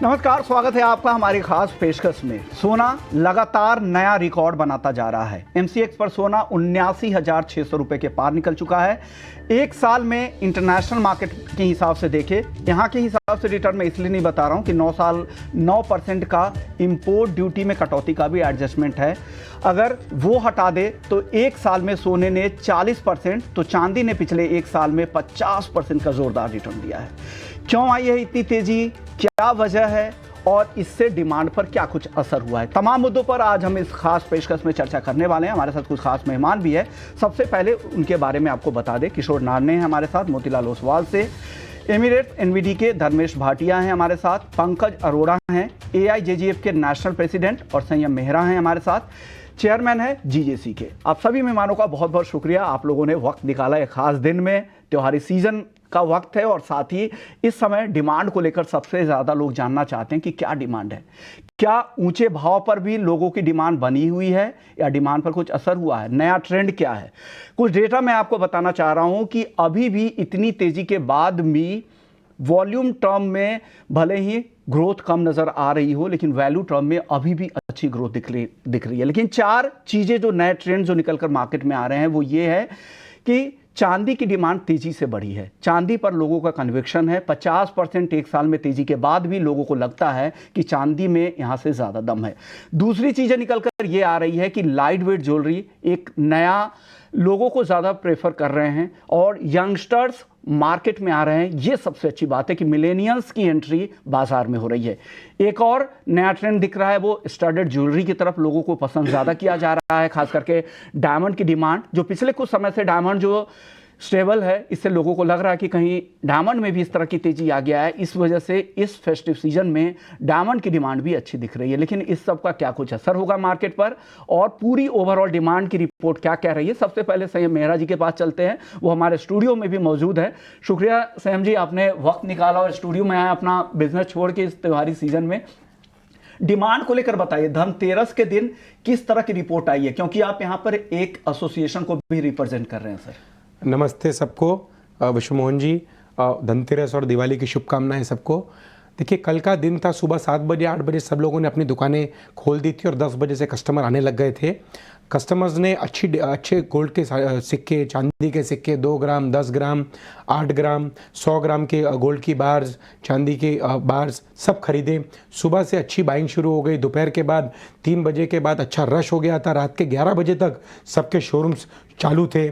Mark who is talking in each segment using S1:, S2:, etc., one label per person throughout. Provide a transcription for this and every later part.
S1: नमस्कार, स्वागत है आपका हमारी खास पेशकश में। सोना लगातार नया रिकॉर्ड बनाता जा रहा है। एमसीएक्स पर सोना 79,600 रुपए के पार निकल चुका है। एक साल में इंटरनेशनल मार्केट के हिसाब से देखे, यहाँ के हिसाब से रिटर्न मैं इसलिए नहीं बता रहा हूँ कि 9% का इंपोर्ट ड्यूटी में कटौती का भी एडजस्टमेंट है। अगर वो हटा दे तो एक साल में सोने ने 40%, तो चांदी ने पिछले एक साल में 50% का जोरदार रिटर्न दिया है। क्यों आई है इतनी तेजी, क्या वजह है और इससे डिमांड पर क्या कुछ असर हुआ है, तमाम मुद्दों पर आज हम इस खास पेशकश में चर्चा करने वाले हैं। हमारे साथ कुछ खास मेहमान भी है। सबसे पहले उनके बारे में आपको बता दें, किशोर नारने हैं हमारे साथ मोतीलाल ओसवाल से, एमिरेट्स एनवीडी के धर्मेश भाटिया हैं हमारे साथ, पंकज अरोड़ा हैं एआईजेजीएफ के नेशनल प्रेसिडेंट, और संयम मेहरा हैं हमारे साथ, चेयरमैन है जीजेसी के। आप सभी मेहमानों का बहुत बहुत शुक्रिया, आप लोगों ने वक्त निकाला एक खास दिन में। त्योहारी सीजन का वक्त है और साथ ही इस समय डिमांड को लेकर सबसे ज़्यादा लोग जानना चाहते हैं कि क्या डिमांड है, क्या ऊंचे भाव पर भी लोगों की डिमांड बनी हुई है या डिमांड पर कुछ असर हुआ है, नया ट्रेंड क्या है। कुछ डेटा मैं आपको बताना चाह रहा हूं कि अभी भी इतनी तेज़ी के बाद भी वॉल्यूम टर्म में भले ही ग्रोथ कम नज़र आ रही हो, लेकिन वैल्यू टर्म में अभी भी अच्छी ग्रोथ दिख रही है। लेकिन चार चीज़ें जो नए ट्रेंड जो निकलकर मार्केट में आ रहे हैं वो ये है कि चांदी की डिमांड तेजी से बढ़ी है। चांदी पर लोगों का कन्विक्शन है। 50% एक साल में तेजी के बाद भी लोगों को लगता है कि चांदी में यहां से ज़्यादा दम है। दूसरी चीज़ें निकलकर ये आ रही है कि लाइट वेट ज्वेलरी एक नया लोगों को ज़्यादा प्रेफर कर रहे हैं और यंगस्टर्स मार्केट में आ रहे हैं। ये सबसे अच्छी बात है कि मिलेनियल्स की एंट्री बाजार में हो रही है। एक और नया ट्रेंड दिख रहा है, वो स्टडेड ज्वेलरी की तरफ लोगों को पसंद ज़्यादा किया जा रहा है। खास करके डायमंड की डिमांड, जो पिछले कुछ समय से डायमंड जो स्टेबल है, इससे लोगों को लग रहा है कि कहीं डायमंड में भी इस तरह की तेजी आ गया है। इस वजह से इस फेस्टिव सीजन में डायमंड की डिमांड भी अच्छी दिख रही है। लेकिन इस सब का क्या कुछ असर होगा मार्केट पर और पूरी ओवरऑल डिमांड की रिपोर्ट क्या कह रही है, सबसे पहले संयम मेहरा जी के पास चलते हैं। वो हमारे स्टूडियो में भी मौजूद है। शुक्रिया संयम जी, आपने वक्त निकाला और स्टूडियो में आया अपना बिजनेस छोड़ के इस त्योहारी सीजन में। डिमांड को लेकर बताइए, धनतेरस के दिन किस तरह की रिपोर्ट आई है, क्योंकि आप यहाँ पर एक एसोसिएशन को भी रिप्रेजेंट कर रहे हैं। सर
S2: नमस्ते सबको, विश्व मोहन जी, धनतेरस और दिवाली की शुभकामनाएं सबको। देखिए, कल का दिन था, सुबह 7 बजे 8 बजे सब लोगों ने अपनी दुकानें खोल दी थी और 10 बजे से कस्टमर आने लग गए थे। कस्टमर्स ने अच्छे गोल्ड के सिक्के, चांदी के सिक्के 2 ग्राम, 10 ग्राम, 8 ग्राम, 100 ग्राम के गोल्ड की बार्स, चांदी के बार्स सब खरीदे। सुबह से अच्छी बाइंग शुरू हो गई। दोपहर के बाद 3 बजे के बाद अच्छा रश हो गया था। रात के 11 बजे तक सबके शोरूम्स चालू थे।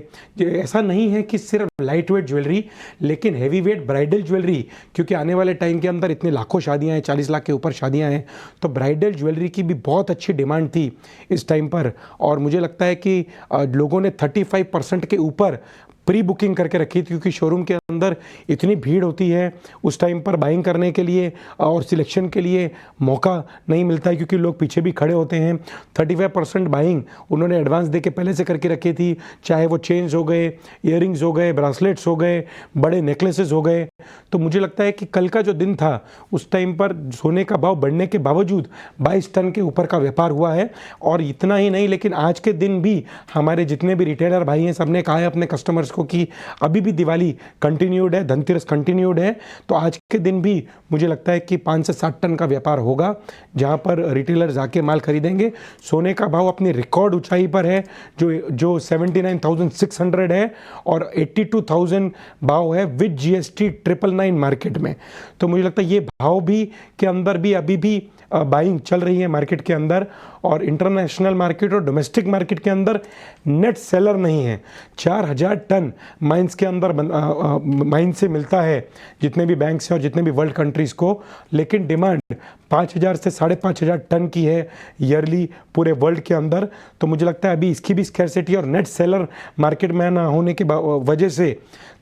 S2: ऐसा नहीं है कि सिर्फ लाइट वेट ज्वेलरी, लेकिन हैवी वेट ब्राइडल ज्वेलरी, क्योंकि आने वाले टाइम के अंदर इतने लाखों शादियां हैं, 40 लाख के ऊपर शादियां हैं, तो ब्राइडल ज्वेलरी की भी बहुत अच्छी डिमांड थी इस टाइम पर। और मुझे लगता है कि लोगों ने 35% के ऊपर प्री बुकिंग करके रखी थी, क्योंकि शोरूम के अंदर इतनी भीड़ होती है उस टाइम पर बाइंग करने के लिए और सिलेक्शन के लिए मौका नहीं मिलता है, क्योंकि लोग पीछे भी खड़े होते हैं। 35% बाइंग उन्होंने एडवांस दे के पहले से करके रखी थी, चाहे वो चेन्स हो गए, ईयरिंग्स हो गए, ब्रासलेट्स हो गए, बड़े नेकलेसेस हो गए। तो मुझे लगता है कि कल का जो दिन था उस टाइम पर सोने का भाव बढ़ने के बावजूद 22 टन के ऊपर का व्यापार हुआ है। और इतना ही नहीं, लेकिन आज के दिन भी हमारे जितने भी रिटेलर भाई हैं सबने कहा है अपने कस्टमर्स को कि अभी भी दिवाली कंटिन्यूड है, धनतेरस कंटिन्यूड है। तो आज के दिन भी मुझे लगता है कि 5 से 7 टन का व्यापार होगा, जहां पर रिटेलर जाके माल खरीदेंगे। सोने का भाव अपनी रिकॉर्ड ऊंचाई पर है, जो 79,600 है और 82,000 भाव है विद जीएसटी 999 मार्केट में। तो मुझे लगता है ये भाव भी के अंदर भी अभी भी बाइंग चल रही है मार्केट के अंदर। और इंटरनेशनल मार्केट और डोमेस्टिक मार्केट के अंदर नेट सेलर नहीं है। 4,000 टन माइंस के अंदर माइन से मिलता है, जितने भी बैंक्स हैं और जितने भी वर्ल्ड कंट्रीज़ को, लेकिन डिमांड 5,000 से 5,500 टन की है ईयरली पूरे वर्ल्ड के अंदर। तो मुझे लगता है अभी इसकी भी स्कैरसिटी और नेट सेलर मार्केट में ना होने की वजह से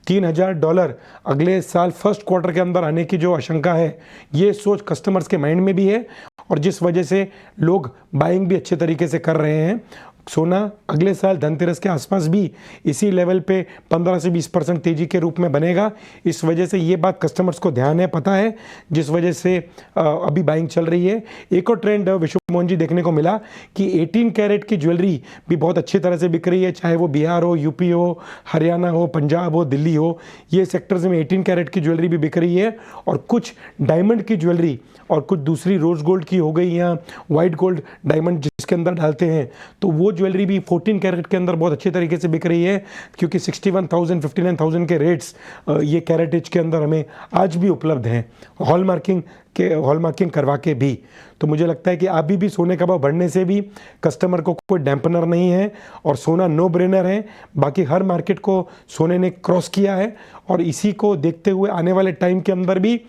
S2: $3,000 अगले साल फर्स्ट क्वार्टर के अंदर आने की जो आशंका है, ये सोच कस्टमर्स के माइंड में भी है और जिस वजह से लोग बाइंग भी अच्छे तरीके से कर रहे हैं। सोना अगले साल धनतेरस के आसपास भी इसी लेवल पे 15 से 20% तेजी के रूप में बनेगा। इस वजह से ये बात कस्टमर्स को ध्यान है, पता है, जिस वजह से अभी बाइंग चल रही है। एक और ट्रेंड विश्व मोहन जी देखने को मिला कि 18 कैरेट की ज्वेलरी भी बहुत अच्छी तरह से बिक रही है, चाहे वो बिहार हो, यूपी हो, हरियाणा हो, पंजाब हो, दिल्ली हो, ये सेक्टर्स में 18 कैरेट की ज्वेलरी भी बिक रही है। और कुछ डायमंड की ज्वेलरी और कुछ दूसरी रोज गोल्ड की हो गई या वाइट गोल्ड डायमंड जिसके अंदर डालते हैं, तो वो ज्वेलरी भी 14 कैरेट के अंदर बहुत अच्छे तरीके से बिक रही है, क्योंकि 61,000 59,000 के रेट्स ये कैरेटेज के अंदर हमें आज भी उपलब्ध हैं, हॉलमार्किंग करवा के भी। तो मुझे लगता है कि अभी भी सोने का भाव बढ़ने से भी कस्टमर को कोई डैम्पनर नहीं है और सोना नो ब्रेनर है। बाकी हर मार्केट को सोने ने क्रॉस किया है और इसी को देखते हुए आने वाले टाइम के अंदर भी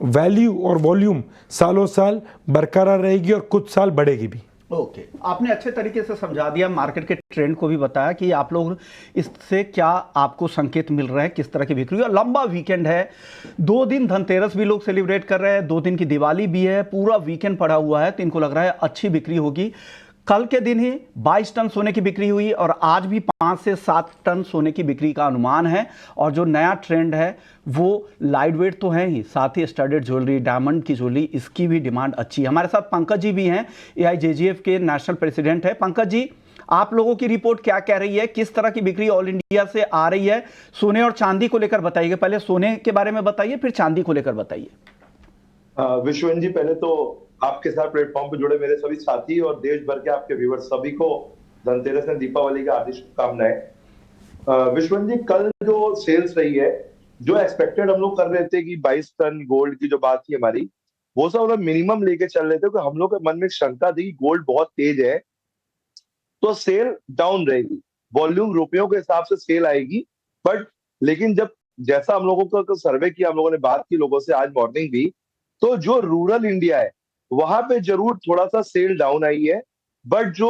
S2: वैल्यू और वॉल्यूम सालों साल बरकरार रहेगी और कुछ साल बढ़ेगी भी।
S1: ओके, आपने अच्छे तरीके से समझा दिया, मार्केट के ट्रेंड को भी बताया कि आप लोग इससे क्या आपको संकेत मिल रहा है, किस तरह की बिक्री। और लंबा वीकेंड है, 2 दिन धनतेरस भी लोग सेलिब्रेट कर रहे हैं, 2 दिन की दिवाली भी है, पूरा वीकेंड पड़ा हुआ है, तो इनको लग रहा है अच्छी बिक्री होगी। कल के दिन ही 22 टन सोने की बिक्री हुई और आज भी 5 से 7 टन सोने की बिक्री का अनुमान है। और जो नया ट्रेंड है वो लाइट वेट तो है ही, साथ ही स्टडेड ज्वेलरी, डायमंड की ज्वेलरी, इसकी भी डिमांड अच्छी है। हमारे साथ पंकज जी भी हैं, AIJGF के नेशनल प्रेसिडेंट है। पंकज जी, आप लोगों की रिपोर्ट क्या कह रही है, किस तरह की बिक्री ऑल इंडिया से आ रही है? सोने और चांदी को लेकर बताइए, पहले सोने के बारे में बताइए, फिर चांदी को लेकर बताइए।
S3: विश्वन जी, पहले तो आपके साथ प्लेटफॉर्म पे जुड़े मेरे सभी साथी और देश भर के आपके व्यूअर्स सभी को धनतेरस और दीपावली की हार्दिक शुभकामनाएं। विश्वन जी, कल जो सेल्स रही है, जो एक्सपेक्टेड हम लोग कर रहे थे कि 22 टन गोल्ड की जो बात थी हमारी, वो सब हम लोग मिनिमम लेके चल रहे थे, क्योंकि हम लोग के मन में एक शंका थी कि गोल्ड बहुत तेज है तो सेल डाउन रहेगी, वॉल्यूम रुपयों के हिसाब से सेल आएगी। बट लेकिन जब जैसा हम लोगों का सर्वे किया, हम लोगों ने बात की लोगों से आज मॉर्निंग भी, तो जो रूरल इंडिया है वहां पे जरूर थोड़ा सा सेल डाउन आई है। बट जो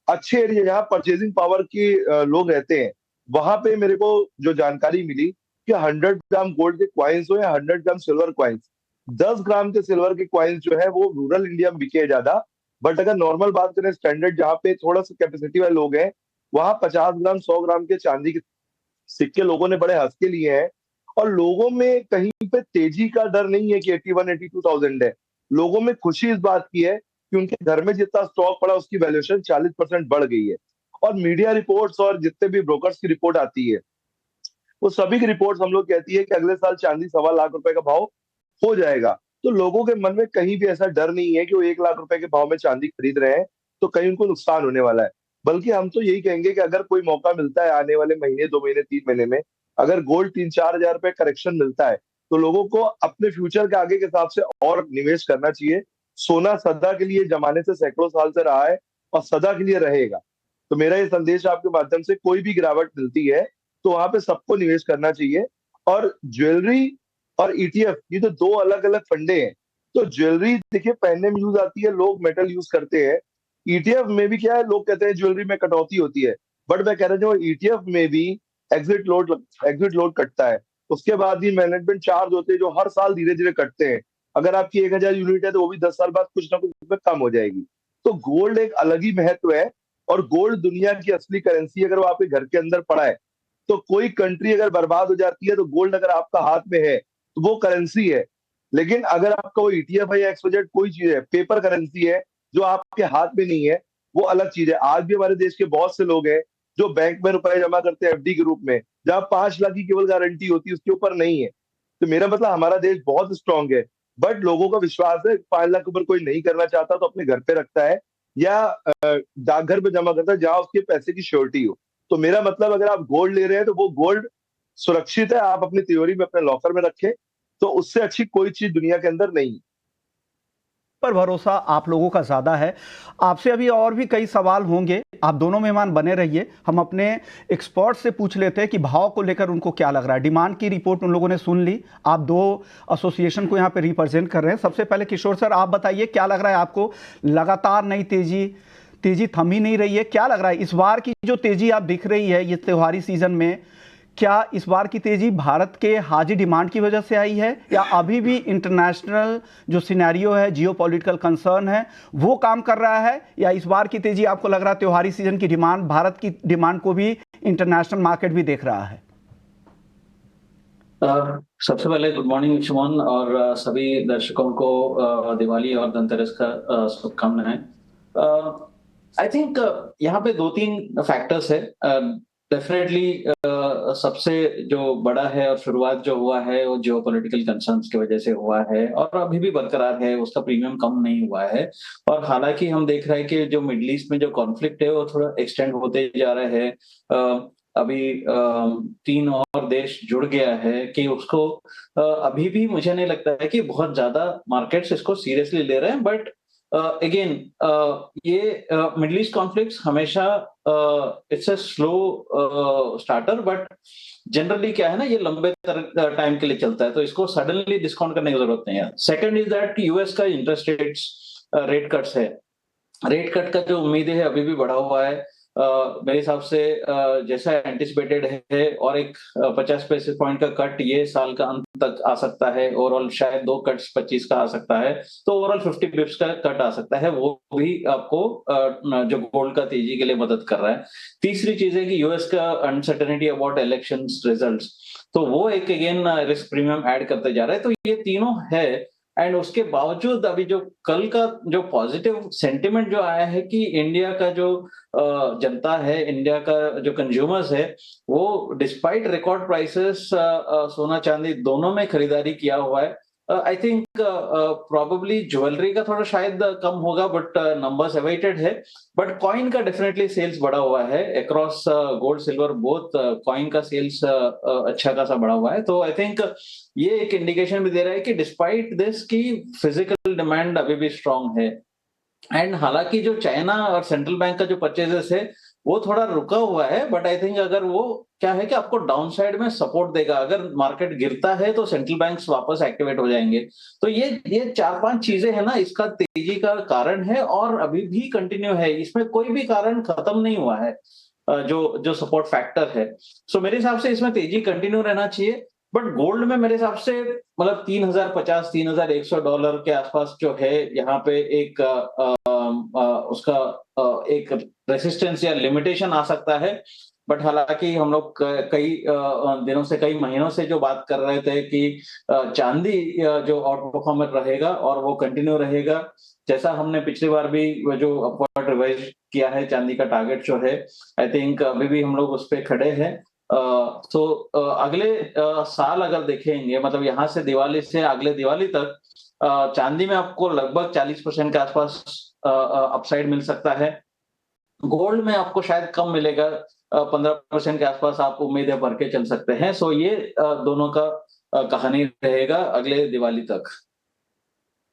S3: अच्छे एरिया जहाँ परचेजिंग पावर के लोग रहते हैं, वहां पे मेरे को जो जानकारी मिली कि 100 ग्राम गोल्ड के क्वाइंस हो या 100 ग्राम सिल्वर क्वाइंस, 10 ग्राम के सिल्वर के क्वाइंस जो है वो रूरल इंडिया में बिके ज्यादा। बट अगर नॉर्मल बात करें, स्टैंडर्ड जहाँ पे थोड़ा सा कैपेसिटी वाले लोग हैं, वहां 50 ग्राम 100 ग्राम के चांदी के सिक्के लोगों ने बड़े हंस के लिए हैं। और लोगों में कहीं पे तेजी का डर नहीं है कि 81 82,000 है। लोगों में खुशी इस बात की है कि उनके घर में जितना स्टॉक पड़ा उसकी वैल्यूएशन 40% बढ़ गई है। और मीडिया रिपोर्ट्स और जितने भी ब्रोकर्स की रिपोर्ट आती है, वो सभी की रिपोर्ट्स हम लोग कहती है कि अगले साल चांदी 1.25 लाख रुपए का भाव हो जाएगा। तो लोगों के मन में कहीं भी ऐसा डर नहीं है कि वो 1 लाख रुपए के भाव में चांदी खरीद रहे हैं तो कहीं उनको नुकसान होने वाला है। बल्कि हम तो यही कहेंगे कि अगर कोई मौका मिलता है आने वाले महीने, 2 महीने, 3 महीने में, अगर गोल्ड 3-4 हजार रुपए करेक्शन मिलता है, तो लोगों को अपने फ्यूचर के आगे के हिसाब से और निवेश करना चाहिए। सोना सदा के लिए जमाने से सैकड़ों साल से रहा है और सदा के लिए रहेगा। तो मेरा ये संदेश आपके माध्यम से, कोई भी गिरावट मिलती है तो वहां पे सबको निवेश करना चाहिए। और ज्वेलरी और ETF, ये तो 2 अलग अलग फंडे हैं। तो ज्वेलरी देखिए पहनने में यूज आती है, लोग मेटल यूज करते हैं। ETF में भी क्या है, लोग कहते हैं ज्वेलरी में कटौती होती है, बट मैं कह रहा हूँ ETF में भी एग्जिट लोड कटता है। उसके बाद भी मैनेजमेंट चार्ज होते हैं जो हर साल धीरे धीरे कटते हैं। अगर आपकी 1000 यूनिट है तो वो भी 10 साल बाद कुछ ना कुछ उसमें कम हो जाएगी। तो गोल्ड एक अलग ही महत्व है। और गोल्ड दुनिया की असली करेंसी, अगर वो आपके घर के अंदर पड़ा है, तो कोई कंट्री अगर बर्बाद हो जाती है तो गोल्ड अगर आपका हाथ में है तो वो करेंसी है। लेकिन अगर आपका वो ETF है या XYZ कोई चीज है, पेपर करेंसी है जो आपके हाथ में नहीं है, वो अलग चीज है। आज भी हमारे देश के बहुत से लोग हैं जो बैंक में रुपए जमा करते हैं FD के रूप में, जहां 5 लाख की केवल गारंटी होती है, उसके ऊपर नहीं है। तो मेरा मतलब हमारा देश बहुत स्ट्रांग है। बट लोगों का विश्वास है 5 लाख के ऊपर कोई नहीं करना चाहता तो अपने घर पे रखता है या डाकघर पे जमा करता है जहां उसके पैसे की श्योरिटी हो। तो मेरा मतलब, अगर आप गोल्ड ले रहे हैं तो वो गोल्ड सुरक्षित है, आप अपनी तिजोरी में अपने लॉकर में रखें, तो उससे अच्छी कोई चीज दुनिया के अंदर नहीं।
S1: पर भरोसा आप लोगों का ज्यादा है। आपसे अभी और भी कई सवाल होंगे, आप दोनों मेहमान बने रहिए। हम अपने एक्सपर्ट से पूछ लेते हैं कि भाव को लेकर उनको क्या लग रहा है। डिमांड की रिपोर्ट उन लोगों ने सुन ली, आप 2 एसोसिएशन को यहाँ पे रिप्रेजेंट कर रहे हैं। सबसे पहले किशोर सर, आप बताइए क्या लग रहा है आपको? लगातार नई तेजी थम ही नहीं रही है, क्या लग रहा है इस बार की जो तेजी आप दिख रही है ये त्योहारी सीजन में, क्या इस बार की तेजी भारत के हाजी डिमांड की वजह से आई है, या अभी भी इंटरनेशनल जो सिनेरियो है, जियोपॉलिटिकल कंसर्न है, वो काम कर रहा है, या इस बार की तेजी आपको लग रहा है त्योहारी सीजन की डिमांड, भारत की डिमांड को भी इंटरनेशनल मार्केट भी देख रहा है?
S4: सबसे पहले गुड मॉर्निंग शुभन, और सभी दर्शकों को दिवाली और धनतेरस का शुभकामनाएं। आई थिंक यहाँ पे दो तीन फैक्टर्स है। डेफिनेटली सबसे जो बड़ा है और शुरुआत जो हुआ है वो जियोपॉलिटिकल कंसर्न्स की वजह से हुआ है, और अभी भी बरकरार है, उसका प्रीमियम कम नहीं हुआ है। और हालांकि हम देख रहे हैं कि जो मिडिल ईस्ट में जो कॉन्फ्लिक्ट है वो थोड़ा एक्सटेंड होते जा रहा है। अभी 3 और देश जुड़ गया है कि उसको अभी भी मुझे नहीं लगता है कि बहुत ज्यादा मार्केट्स इसको सीरियसली ले रहे हैं। बट अगेन ये मिडिल ईस्ट कॉन्फ्लिक्ट्स हमेशा it's a slow starter, but generally क्या है ना, ये लंबे टाइम के लिए चलता है, तो इसको सडनली डिस्काउंट करने की जरूरत नहीं है। सेकंड इज दैट यूएस का इंटरेस्ट रेट कट्स है। रेट कट का जो उम्मीद है अभी भी बढ़ा हुआ है। मेरे हिसाब से जैसा एंटिसिपेटेड है, और एक 50 बेसिस पॉइंट का कट ये साल का अंत तक आ सकता है। ओवरऑल शायद 2 कट्स 25 का आ सकता है, तो ओवरऑल 50 बिप्स का कट आ सकता है। वो भी आपको जो गोल्ड का तेजी के लिए मदद कर रहा है। तीसरी चीज है कि यूएस का अनसर्टेनिटी अबाउट इलेक्शंस रिजल्ट्स, तो वो एक अगेन रिस्क प्रीमियम ऐड करते जा रहा है। तो ये तीनों है, एंड उसके बावजूद अभी जो कल का जो पॉजिटिव सेंटिमेंट जो आया है कि इंडिया का जो जनता है, इंडिया का जो कंज्यूमर्स है, वो डिस्पाइट रिकॉर्ड प्राइसेस सोना चांदी दोनों में खरीदारी किया हुआ है। आई थिंक प्रोबेबली ज्वेलरी का थोड़ा शायद कम होगा, बट नंबर्स अवेटेड है। बट कॉइन का डेफिनेटली सेल्स बढ़ा हुआ है across gold silver both. Coin का सेल्स अच्छा खासा बढ़ा हुआ है। तो आई थिंक ये एक इंडिकेशन भी दे रहा है कि डिस्पाइट दिस की फिजिकल डिमांड अभी भी स्ट्रांग है। एंड हालांकि जो चाइना और सेंट्रल बैंक का जो परचेजेस है वो थोड़ा रुका हुआ है, बट आई थिंक अगर वो क्या है कि आपको डाउन साइड में सपोर्ट देगा। अगर मार्केट गिरता है तो सेंट्रल बैंक्स वापस एक्टिवेट हो जाएंगे। तो ये 4-5 चीजें है ना, इसका तेजी का कारण है, और अभी भी कंटिन्यू है। इसमें कोई भी कारण खत्म नहीं हुआ है जो सपोर्ट फैक्टर है। सो मेरे हिसाब से इसमें तेजी कंटिन्यू रहना चाहिए। बट गोल्ड में मेरे हिसाब से मतलब $3050 $3100 के आसपास जो है, यहाँ पे एक उसका एक रेसिस्टेंस या लिमिटेशन आ सकता है। बट हालांकि हम लोग कई दिनों से, कई महीनों से जो बात कर रहे थे कि चांदी जो आउट परफॉर्मर रहेगा और वो कंटिन्यू रहेगा, जैसा हमने पिछली बार भी जो अपवर्ड रिवाइज किया है चांदी का टारगेट जो है, आई थिंक अभी भी हम लोग उस पर खड़े हैं। तो अगले साल अगर देखेंगे, मतलब यहाँ से दिवाली से अगले दिवाली तक चांदी में आपको लगभग 40% के आसपास अपसाइड मिल सकता है। गोल्ड में आपको शायद कम मिलेगा, 15% के आसपास आप उम्मीदें भर के चल सकते हैं। सो ये दोनों का कहानी रहेगा अगले दिवाली तक।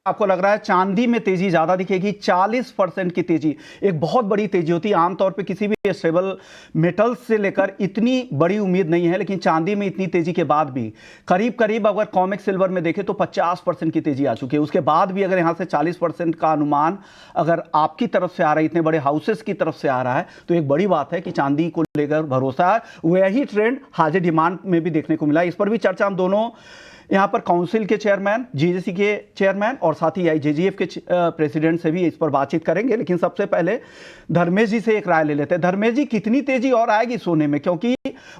S1: आपको लग रहा है चांदी में तेजी ज्यादा दिखेगी? 40% की तेजी एक बहुत बड़ी तेजी होती है। आमतौर पे किसी भी स्टेबल मेटल्स से लेकर इतनी बड़ी उम्मीद नहीं है, लेकिन चांदी में इतनी तेजी के बाद भी करीब करीब अगर कॉमेक्स सिल्वर में देखें तो 50% की तेजी आ चुकी है। उसके बाद भी अगर यहाँ से 40% का अनुमान अगर आपकी तरफ से आ रहा है, इतने बड़े हाउसेस की तरफ से आ रहा है, तो एक बड़ी बात है कि चांदी को लेकर भरोसा है। वही ट्रेंड हाजिर डिमांड में भी देखने को मिला। इस पर भी चर्चा हम दोनों यहाँ पर काउंसिल के चेयरमैन, जीजेसी के चेयरमैन और साथ ही आईजेजीएफ के प्रेसिडेंट से भी इस पर बातचीत करेंगे। लेकिन सबसे पहले धर्मेश जी से एक राय ले लेते हैं। धर्मेश जी, कितनी तेजी और आएगी सोने में? क्योंकि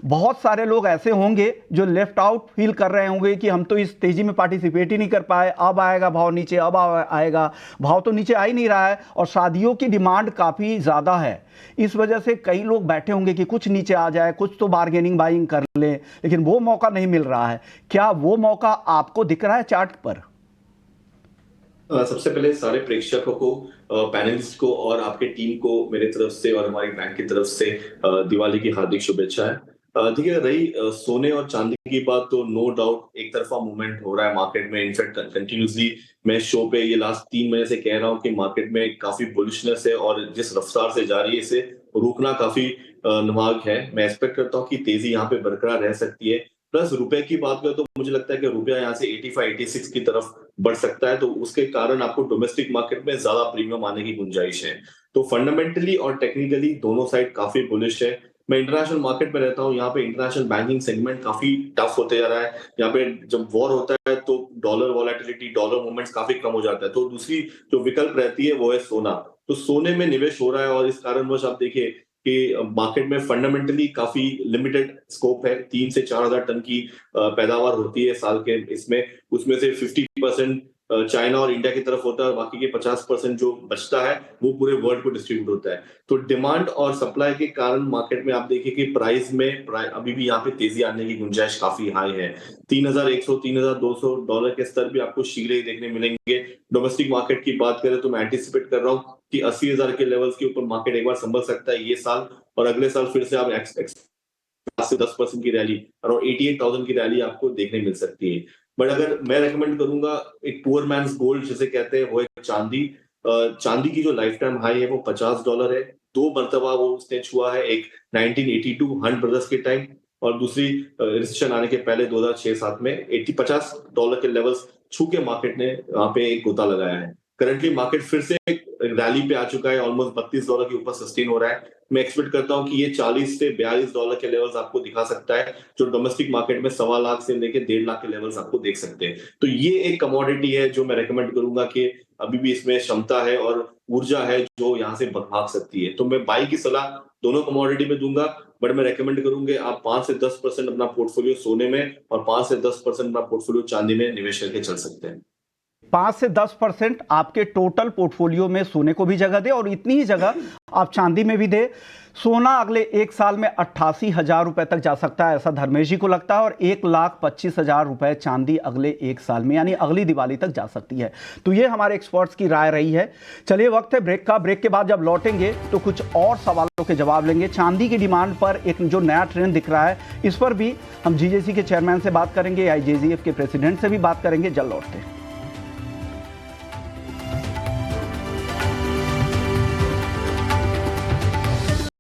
S1: बहुत सारे लोग ऐसे होंगे जो लेफ्ट आउट फील कर रहे होंगे कि हम तो इस तेजी में पार्टिसिपेट ही नहीं कर पाए, अब आएगा भाव नीचे, अब आएगा भाव, तो नीचे आ ही नहीं रहा है। और शादियों की डिमांड काफ़ी ज़्यादा है, इस वजह से कई लोग बैठे होंगे कि कुछ नीचे आ जाए, कुछ तो बार्गेनिंग बाइंग कर ले, लेकिन वो मौका नहीं मिल रहा है। क्या वो मौका आपको दिख रहा है चार्ट पर?
S5: सबसे पहले सारे प्रेक्षकों को, पैनलिस्ट को और आपके टीम को मेरे तरफ से और हमारी बैंक की तरफ से दिवाली की हार्दिक शुभेच्छाएं। देखिए, रही सोने और चांदी की बात, तो नो डाउट एक तरफा मूवमेंट हो रहा है मार्केट में। इनफैक्ट कंटिन्यूसली मैं शो पे ये लास्ट 3 महीने से कह रहा हूँ कि मार्केट में काफी बुलिशनेस है, और जिस रफ्तार से जा रही है इसे रोकना काफी नामुमकिन है। मैं एक्सपेक्ट करता हूँ कि तेजी यहाँ पे बरकरार रह सकती है। प्लस रुपए की बात करें तो मुझे लगता है कि रुपया यहाँ से 85-86 की तरफ बढ़ सकता है, तो उसके कारण आपको डोमेस्टिक मार्केट में ज्यादा प्रीमियम आने की गुंजाइश है। तो फंडामेंटली और टेक्निकली दोनों साइड काफी बुलिश है। मैं इंटरनेशनल मार्केट में रहता हूँ, यहाँ पे इंटरनेशनल बैंकिंग सेगमेंट काफी टफ होते जा रहा है। यहाँ पे जब वॉर होता है तो डॉलर वॉलेटिलिटी, डॉलर मूवमेंट्स काफी कम हो जाता है। तो दूसरी जो विकल्प रहती है वो है सोना। तो सोने में निवेश हो रहा है और इस कारणवश आप देखिए कि मार्केट में फंडामेंटली काफी लिमिटेड स्कोप है। 3 से 4 हजार टन की पैदावार होती है साल के इसमें, उसमें से 50% चाइना और इंडिया की तरफ होता है और बाकी के 50% जो बचता है वो पूरे वर्ल्ड को डिस्ट्रीब्यूट होता है। तो डिमांड और सप्लाई के कारण मार्केट में आप देखिए कि प्राइस में अभी भी यहाँ पे तेजी आने की गुंजाइश काफी हाई है। 3100 3200 डॉलर के स्तर भी आपको शीघ्र ही देखने मिलेंगे। डोमेस्टिक मार्केट की बात करें तो मैं एंटिसिपेट कर रहा हूँ कि 80,000 के लेवल्स के ऊपर मार्केट एक बार संभल सकता है ये साल, और अगले साल फिर से आप 5 से 10% की रैली और 88,000 की रैली आपको देखने मिल सकती है। बट अगर मैं रेकमेंड करूंगा, एक पुअर मैन्स गोल्ड जिसे कहते हैं, वो एक चांदी। चांदी की जो लाइफ टाइम हाई है वो $50 है। 2 मरतबा वो उसने छुआ है, एक 1982 हंट ब्रदर्स के टाइम और दूसरी रिसेशन आने के पहले 2006-7 में $50 के लेवल्स छू के मार्केट ने वहां पे एक गोता लगाया है। करंटली मार्केट फिर से एक रैली पे आ चुका है, ऑलमोस्ट $32 के ऊपर सस्टेन हो रहा है। मैं एक्सपेक्ट करता हूं कि ये $40 से $42 के लेवल्स आपको दिखा सकता है, जो डोमेस्टिक मार्केट में 1.25 लाख से लेके 1.5 लाख के लेवल्स आपको देख सकते हैं। तो ये एक कमोडिटी है जो मैं रेकमेंड करूंगा कि अभी भी इसमें क्षमता है और ऊर्जा है जो यहाँ से भाग सकती है। तो मैं बाई की सलाह दोनों कमोडिटी में दूंगा, बट मैं रेकमेंड करूंगा आप 5 से 10% अपना पोर्टफोलियो सोने में और 5 से 10% अपना पोर्टफोलियो चांदी में निवेश करके चल सकते हैं।
S1: 5 से 10% आपके टोटल पोर्टफोलियो में सोने को भी जगह दे और इतनी ही जगह आप चांदी में भी दे। सोना अगले 1 साल में 88,000 रुपए तक जा सकता है, ऐसा धर्मेश जी को लगता है, और 1,25,000 रुपए चांदी अगले 1 साल में यानी अगली दिवाली तक जा सकती है। तो ये हमारे एक्सपर्ट्स की राय रही है। चलिए वक्त है ब्रेक का। ब्रेक के बाद जब लौटेंगे तो कुछ और सवालों के जवाब लेंगे। चांदी की डिमांड पर एक जो नया ट्रेंड दिख रहा है, इस पर भी हम जीजेसी के चेयरमैन से बात करेंगे, IJZF के प्रेसिडेंट से भी बात करेंगे। जल्द लौटते हैं।